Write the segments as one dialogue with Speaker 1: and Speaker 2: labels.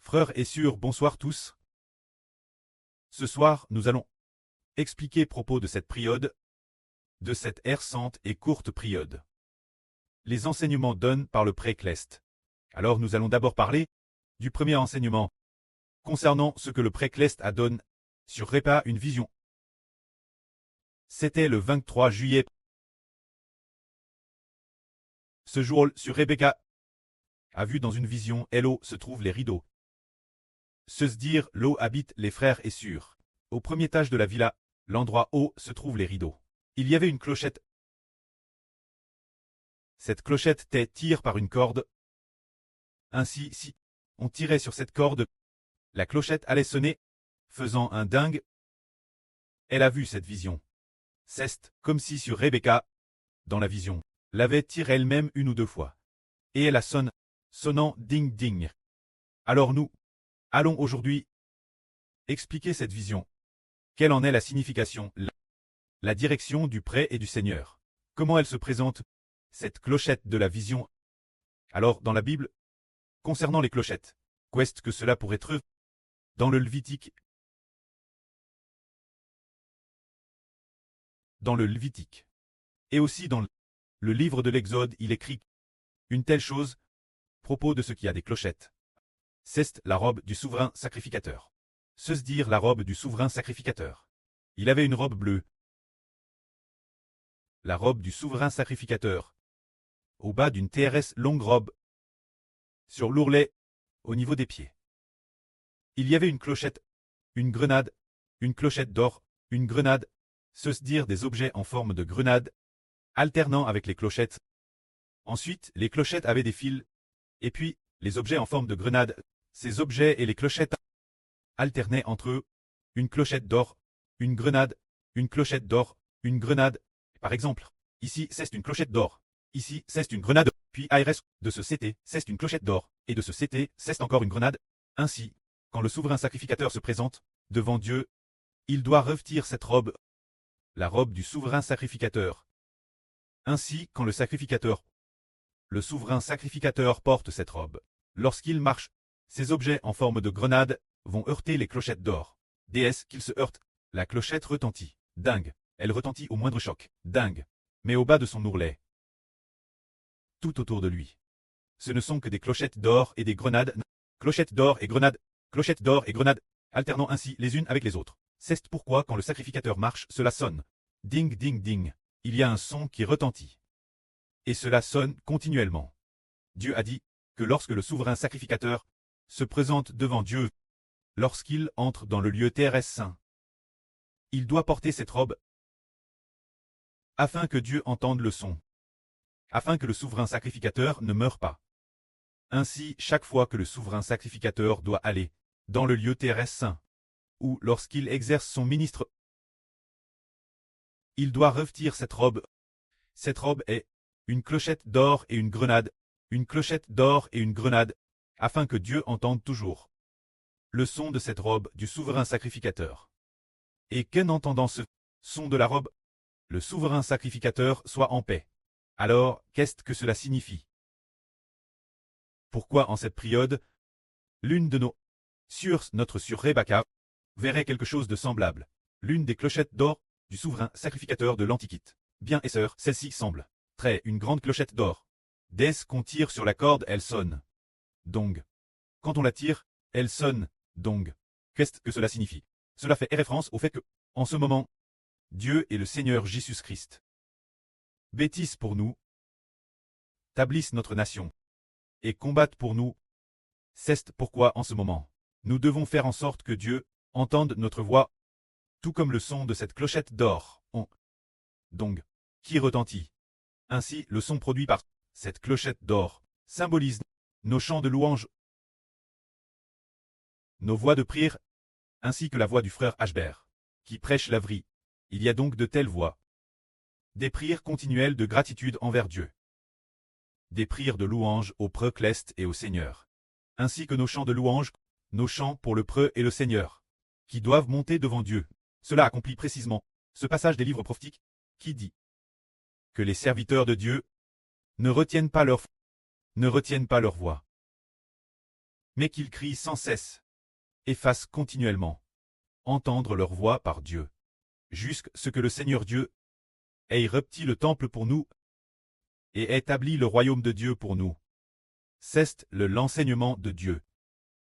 Speaker 1: Frères et sœurs, bonsoir tous. Ce soir, nous allons expliquer propos de cette période, de cette herçante et courte période. Les enseignements donnés par le pré-Cleste. Alors nous allons d'abord parler du premier enseignement concernant ce que le pré-Cleste a donné sur Répa une vision. C'était le 23 juillet. Ce jour, sur Rebecca a vu dans une vision, et l'eau se trouve les rideaux. Se dire, l'eau habite les frères et sœurs. Au premier étage de la villa, l'endroit haut se trouvent les rideaux. Il y avait une clochette. Cette clochette était tirée par une corde. Ainsi, si on tirait sur cette corde, la clochette allait sonner, faisant un dingue. Elle a vu cette vision. C'est comme si sur Rebecca, dans la vision, l'avait tirée elle-même une ou deux fois. Et elle a sonnant ding ding. Alors nous allons aujourd'hui expliquer cette vision. Quelle en est la signification, la direction du pré et du Seigneur. Comment elle se présente, cette clochette de la vision. Alors, dans la Bible, concernant les clochettes, qu'est-ce que cela pourrait être? Dans le Lévitique. Et aussi dans le livre de l'Exode, il écrit une telle chose, propos de ce qui a des clochettes. C'est la robe du souverain sacrificateur. Se dire la robe du souverain sacrificateur. Il avait une robe bleue. La robe du souverain sacrificateur. Au bas d'une TRS longue robe. Sur l'ourlet, au niveau des pieds. Il y avait une clochette, une grenade, une clochette d'or, une grenade, se dire des objets en forme de grenade, alternant avec les clochettes. Ensuite, les clochettes avaient des fils, et puis, les objets en forme de grenade, ces objets et les clochettes alternaient entre eux, une clochette d'or, une grenade, une clochette d'or, une grenade. Par exemple, ici c'est une clochette d'or, ici c'est une grenade, puis ARS, de ce CT, c'est une clochette d'or, et de ce CT, c'est encore une grenade. Ainsi, quand le souverain sacrificateur se présente devant Dieu, il doit revêtir cette robe, la robe du souverain sacrificateur. Ainsi, quand le souverain sacrificateur porte cette robe, lorsqu'il marche, ces objets en forme de grenade vont heurter les clochettes d'or. Déesse qu'il se heurte, la clochette retentit. Dingue. Elle retentit au moindre choc. Dingue. Mais au bas de son ourlet, tout autour de lui, ce ne sont que des clochettes d'or et des grenades. Clochettes d'or et grenades. Clochettes d'or et grenades, alternant ainsi les unes avec les autres. C'est pourquoi quand le sacrificateur marche, cela sonne. Ding ding ding. Il y a un son qui retentit. Et cela sonne continuellement. Dieu a dit que lorsque le souverain sacrificateur se présente devant Dieu, lorsqu'il entre dans le lieu terrestre saint, il doit porter cette robe afin que Dieu entende le son, afin que le souverain sacrificateur ne meure pas. Ainsi, chaque fois que le souverain sacrificateur doit aller dans le lieu terrestre saint, ou lorsqu'il exerce son ministre, il doit revêtir cette robe. Cette robe est une clochette d'or et une grenade, une clochette d'or et une grenade, afin que Dieu entende toujours le son de cette robe du souverain sacrificateur. Et qu'en entendant ce son de la robe, le souverain sacrificateur soit en paix. Alors, qu'est-ce que cela signifie? Pourquoi en cette période, l'une de nos notre sœur Rebecca verrait quelque chose de semblable, l'une des clochettes d'or du souverain sacrificateur de l'Antiquité. Bien et sœur, celle-ci semble très une grande clochette d'or. Dès qu'on tire sur la corde, elle sonne. Donc, quand on la tire, elle sonne. Donc, qu'est-ce que cela signifie? Cela fait référence au fait que, en ce moment, Dieu et le Seigneur Jésus-Christ bâtissent pour nous, tablissent notre nation, et combattent pour nous. C'est pourquoi en ce moment, nous devons faire en sorte que Dieu entende notre voix, tout comme le son de cette clochette d'or, donc, qui retentit. Ainsi, le son produit par cette clochette d'or symbolise nos chants de louange, nos voix de prière, ainsi que la voix du frère Ashbert, qui prêche la vraie. Il y a donc de telles voix. Des prières continuelles de gratitude envers Dieu. Des prières de louange au pré-Cleste et au Seigneur. Ainsi que nos chants de louange, nos chants pour le pré et le Seigneur, qui doivent monter devant Dieu. Cela accomplit précisément ce passage des livres prophétiques, qui dit que les serviteurs de Dieu ne retiennent pas leur voix. mais qu'ils crient sans cesse, et fassent continuellement entendre leur voix par Dieu, jusqu'à ce que le Seigneur Dieu ait repti le temple pour nous et établi le royaume de Dieu pour nous. C'est l'enseignement de Dieu.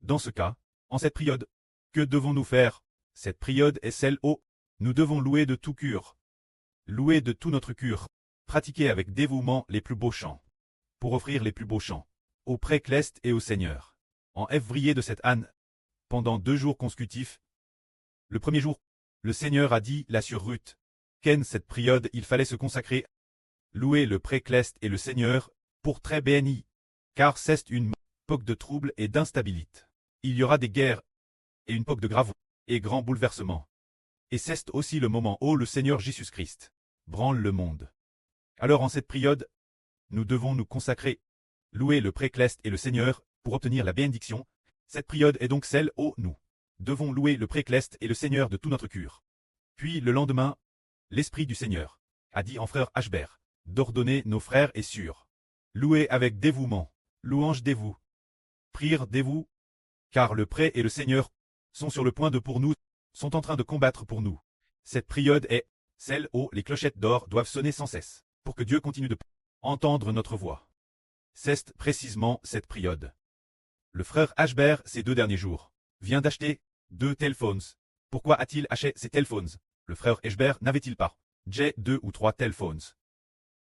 Speaker 1: Dans ce cas, en cette période, que devons-nous faire? Cette période est celle où nous devons louer de tout cœur, louer de tout notre cœur, pratiquer avec dévouement les plus beaux chants, pour offrir les plus beaux chants au pré-cleste et au Seigneur. En février de cette année, pendant 2 jours consécutifs, le premier jour, le Seigneur a dit là sur Ruth, qu'en cette période il fallait se consacrer, louer le pré-cleste et le Seigneur, pour très béni, car c'est une époque de trouble et d'instabilité. Il y aura des guerres, et une époque de graves et grands bouleversements. Et c'est aussi le moment où le Seigneur Jésus-Christ branle le monde. Alors en cette période, nous devons nous consacrer, louer le pré-cleste et le Seigneur, pour obtenir la bénédiction. Cette période est donc celle où nous devons louer le pré-cleste et le Seigneur de tout notre cœur. Puis le lendemain, l'Esprit du Seigneur a dit en frère Ashbert d'ordonner nos frères et sœurs, louer avec dévouement, louange dévouée, prière dévouée, car le pré et le Seigneur sont sur le point de pour nous, sont en train de combattre pour nous. Cette période est celle où les clochettes d'or doivent sonner sans cesse, pour que Dieu continue de entendre notre voix. C'est précisément cette période. Le frère Ashbert, ces 2 derniers jours, vient d'acheter 2 téléphones. Pourquoi a-t-il acheté ces téléphones? Le frère Ashbert n'avait-il pas j'ai 2 ou 3 téléphones?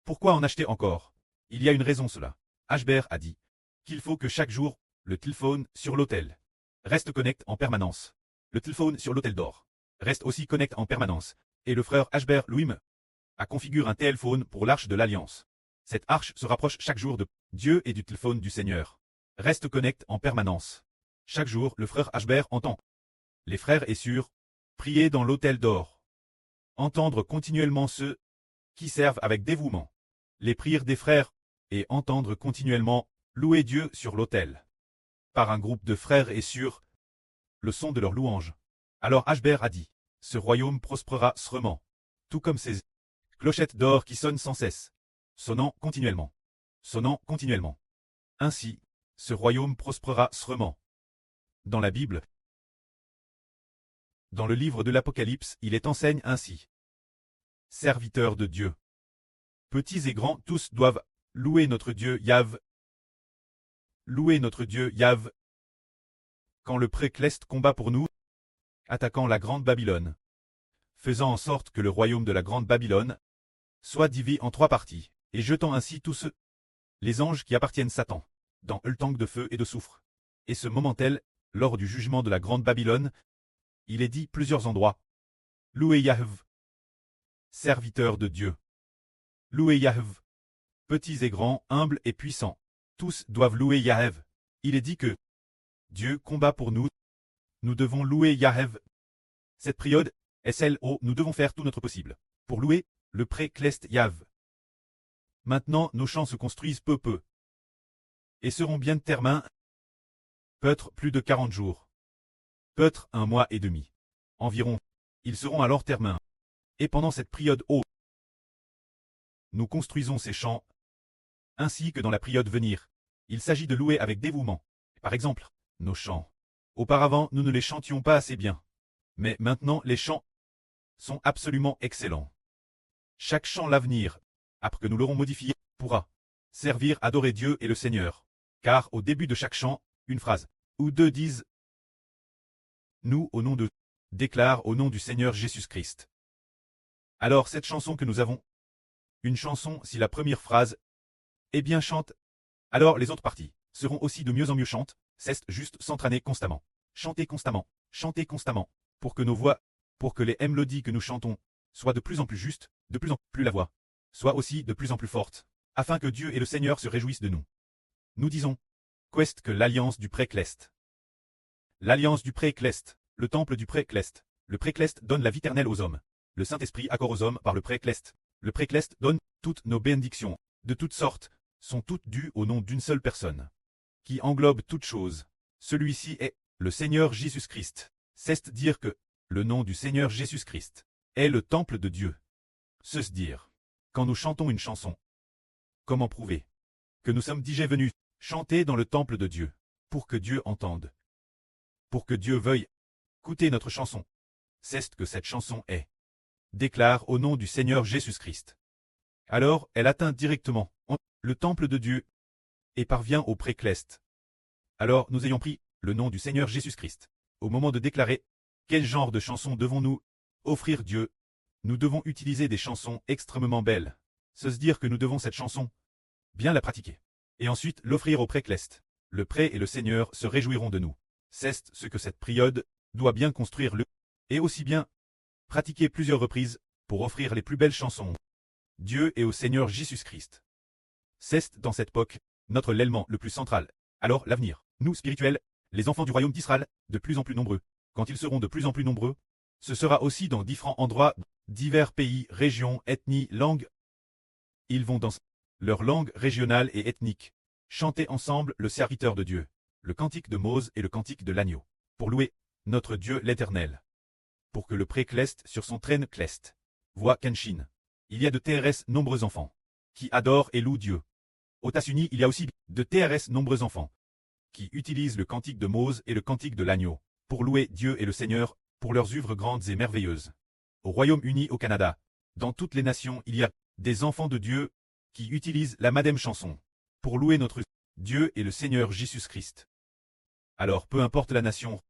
Speaker 1: Pourquoi en acheter encore? Il y a une raison cela. Ashbert a dit qu'il faut que chaque jour, le téléphone sur l'autel reste connecté en permanence. Le téléphone sur l'autel d'or reste aussi connecté en permanence. Et le frère Ashbert lui-même a configuré un téléphone pour l'arche de l'Alliance. Cette arche se rapproche chaque jour de Dieu et du téléphone du Seigneur. Reste connecté en permanence. Chaque jour, le frère Ashbert entend les frères et sœurs prier dans l'autel d'or. Entendre continuellement ceux qui servent avec dévouement les prières des frères, et entendre continuellement louer Dieu sur l'autel. Par un groupe de frères et sœurs, le son de leur louange. Alors Ashbert a dit, ce royaume prospérera sûrement, tout comme ces clochettes d'or qui sonnent sans cesse, sonnant continuellement. Ainsi, ce royaume prospérera sûrement. Dans la Bible, dans le livre de l'Apocalypse, il est enseigne ainsi. Serviteurs de Dieu. Petits et grands, tous doivent louer notre Dieu Yahvé. Louer notre Dieu Yahvé. Quand le pré-cleste combat pour nous, attaquant la grande Babylone, faisant en sorte que le royaume de la grande Babylone soit divisé en 3 parties, et jetant ainsi tous ceux, les anges qui appartiennent Satan, dans le tank de feu et de soufre. Et ce moment tel, lors du jugement de la grande Babylone, il est dit plusieurs endroits. Louez Yahvé. Serviteurs de Dieu. Louez Yahvé. Petits et grands, humbles et puissants, tous doivent louer Yahvé. Il est dit que Dieu combat pour nous. Nous devons louer Yahvé. Cette période est celle où nous devons faire tout notre possible pour louer le pré-cleste Yahvé. Maintenant, nos chants se construisent peu et seront bien terminés. Peut-être plus de 40 jours. Peut-être 1 mois et demi. Environ. Ils seront alors terminés. Et pendant cette période nous construisons ces chants, ainsi que dans la période venir. Il s'agit de louer avec dévouement. Par exemple, nos chants. Auparavant, nous ne les chantions pas assez bien. Mais maintenant, les chants sont absolument excellents. Chaque chant l'avenir, après que nous l'aurons modifié, pourra servir à adorer Dieu et le Seigneur. Car au début de chaque chant, une phrase ou 2 disent « Nous, au nom de » déclare au nom du Seigneur Jésus-Christ. Alors cette chanson que nous avons, une chanson si la première phrase est bien chante, alors les autres parties seront aussi de mieux en mieux chantes, c'est juste s'entraîner constamment. Chanter constamment, pour que nos voix, pour que les mélodies que nous chantons soient de plus en plus justes, de plus en plus la voix, soit aussi de plus en plus forte, afin que Dieu et le Seigneur se réjouissent de nous. Nous disons, qu'est-ce que l'alliance du pré-cleste? L'alliance du pré-cleste, le temple du pré-cleste. Le pré-cleste donne la vie éternelle aux hommes. Le Saint-Esprit accorde aux hommes par le pré-cleste. Le pré-cleste donne toutes nos bénédictions, de toutes sortes, sont toutes dues au nom d'une seule personne, qui englobe toutes choses. Celui-ci est le Seigneur Jésus-Christ. C'est dire que le nom du Seigneur Jésus-Christ est le temple de Dieu. C'est dire, quand nous chantons une chanson, comment prouver que nous sommes déjà venus chanter dans le temple de Dieu? pour que Dieu entende. Pour que Dieu veuille écouter notre chanson. C'est ce que cette chanson est. Déclare au nom du Seigneur Jésus-Christ. Alors, elle atteint directement le temple de Dieu et parvient au précleste. Alors, nous ayons pris le nom du Seigneur Jésus-Christ. Au moment de déclarer quel genre de chanson devons-nous offrir Dieu, nous devons utiliser des chansons extrêmement belles. Se dire que nous devons cette chanson, bien la pratiquer. Et ensuite l'offrir au précleste. Le pré et le Seigneur se réjouiront de nous. C'est ce que cette période doit bien construire et aussi bien pratiquer plusieurs reprises pour offrir les plus belles chansons. Dieu et au Seigneur Jésus-Christ. C'est dans cette époque notre l'élément le plus central. Alors l'avenir, nous spirituels, les enfants du royaume d'Israël, de plus en plus nombreux. Quand ils seront de plus en plus nombreux, ce sera aussi dans différents endroits, divers pays, régions, ethnies, langues. Ils vont dans leur langue régionale et ethnique chanter ensemble le serviteur de Dieu, le cantique de Mose et le cantique de l'agneau, pour louer notre Dieu l'Éternel. Pour que le précleste sur son traîne cleste voit Kenshin. Il y a de TRS nombreux enfants qui adorent et louent Dieu. Aux États-Unis, il y a aussi de TRS nombreux enfants qui utilisent le cantique de Mose et le cantique de l'agneau pour louer Dieu et le Seigneur pour leurs œuvres grandes et merveilleuses. Au Royaume-Uni, au Canada, dans toutes les nations, il y a des enfants de Dieu qui utilisent la madame chanson pour louer notre Dieu et le Seigneur Jésus-Christ. Alors, peu importe la nation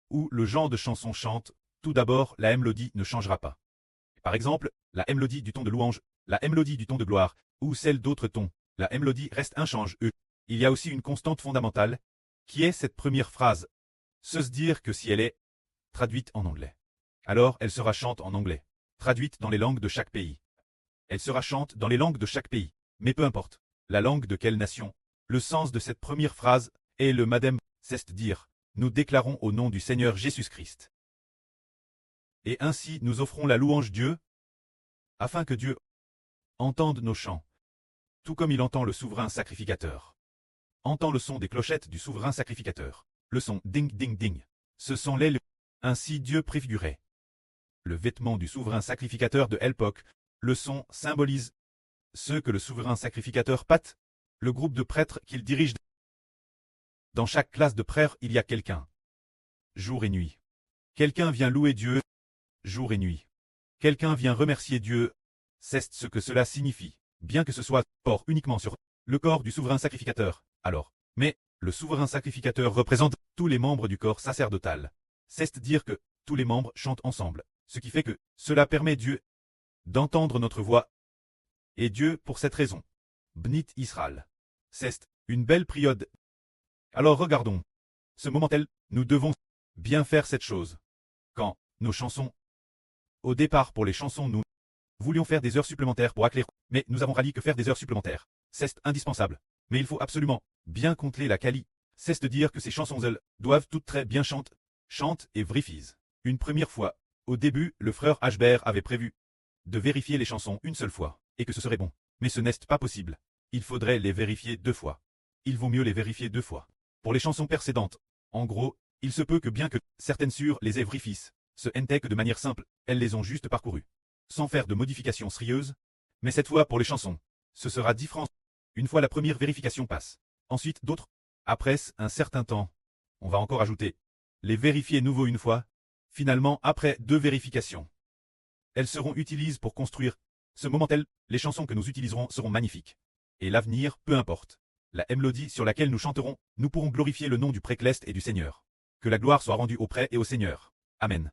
Speaker 1: où le genre de chanson chante, tout d'abord, la mélodie ne changera pas. Par exemple, la mélodie du ton de louange, la mélodie du ton de gloire, ou celle d'autres tons, la mélodie reste inchange. Il y a aussi une constante fondamentale, qui est cette première phrase. Se dire que si elle est traduite en anglais, alors elle sera chante en anglais, traduite dans les langues de chaque pays. Elle sera chante dans les langues de chaque pays, mais peu importe, la langue de quelle nation, le sens de cette première phrase est le madame, c'est dire, nous déclarons au nom du Seigneur Jésus-Christ. Et ainsi nous offrons la louange Dieu, afin que Dieu entende nos chants, tout comme il entend le souverain sacrificateur. Entend le son des clochettes du souverain sacrificateur, le son ding ding ding. Ce sont les ainsi Dieu préfigurait le vêtement du souverain sacrificateur de l'époque. Le son symbolise ce que le souverain sacrificateur pâte, le groupe de prêtres qu'il dirige. Dans chaque classe de prêtres, il y a quelqu'un. Jour et nuit. Quelqu'un vient louer Dieu. Jour et nuit. Quelqu'un vient remercier Dieu. C'est ce que cela signifie, bien que ce soit port uniquement sur le corps du souverain sacrificateur. Alors, mais le souverain sacrificateur représente tous les membres du corps sacerdotal. C'est dire que tous les membres chantent ensemble, ce qui fait que cela permet Dieu d'entendre notre voix. Et Dieu, pour cette raison, Bnit Israël. C'est une belle période. Alors regardons. Ce moment tel, nous devons bien faire cette chose. Quand nos chansons, au départ pour les chansons nous voulions faire des heures supplémentaires pour éclairer, mais nous avons rallié que faire des heures supplémentaires. C'est indispensable. Mais il faut absolument bien compter la qualité. C'est de dire que ces chansons elles doivent toutes très bien chantent et vérifient. Une première fois, au début, le frère Ashbert avait prévu de vérifier les chansons une seule fois, et que ce serait bon. Mais ce n'est pas possible. Il faudrait les vérifier 2 fois. Il vaut mieux les vérifier 2 fois. Pour les chansons précédentes, en gros, il se peut que bien que certaines sur les vérifient, ce n'était que de manière simple, elles les ont juste parcourues, sans faire de modifications sérieuses. Mais cette fois pour les chansons, ce sera différent. Une fois la première vérification passe. Ensuite d'autres. Après un certain temps, on va encore ajouter les vérifier nouveau une fois. Finalement, après 2 vérifications, elles seront utilisées pour construire ce moment tel. Les chansons que nous utiliserons seront magnifiques. Et l'avenir, peu importe. La mélodie sur laquelle nous chanterons, nous pourrons glorifier le nom du précleste et du Seigneur. Que la gloire soit rendue au prêtre et au Seigneur. Amen.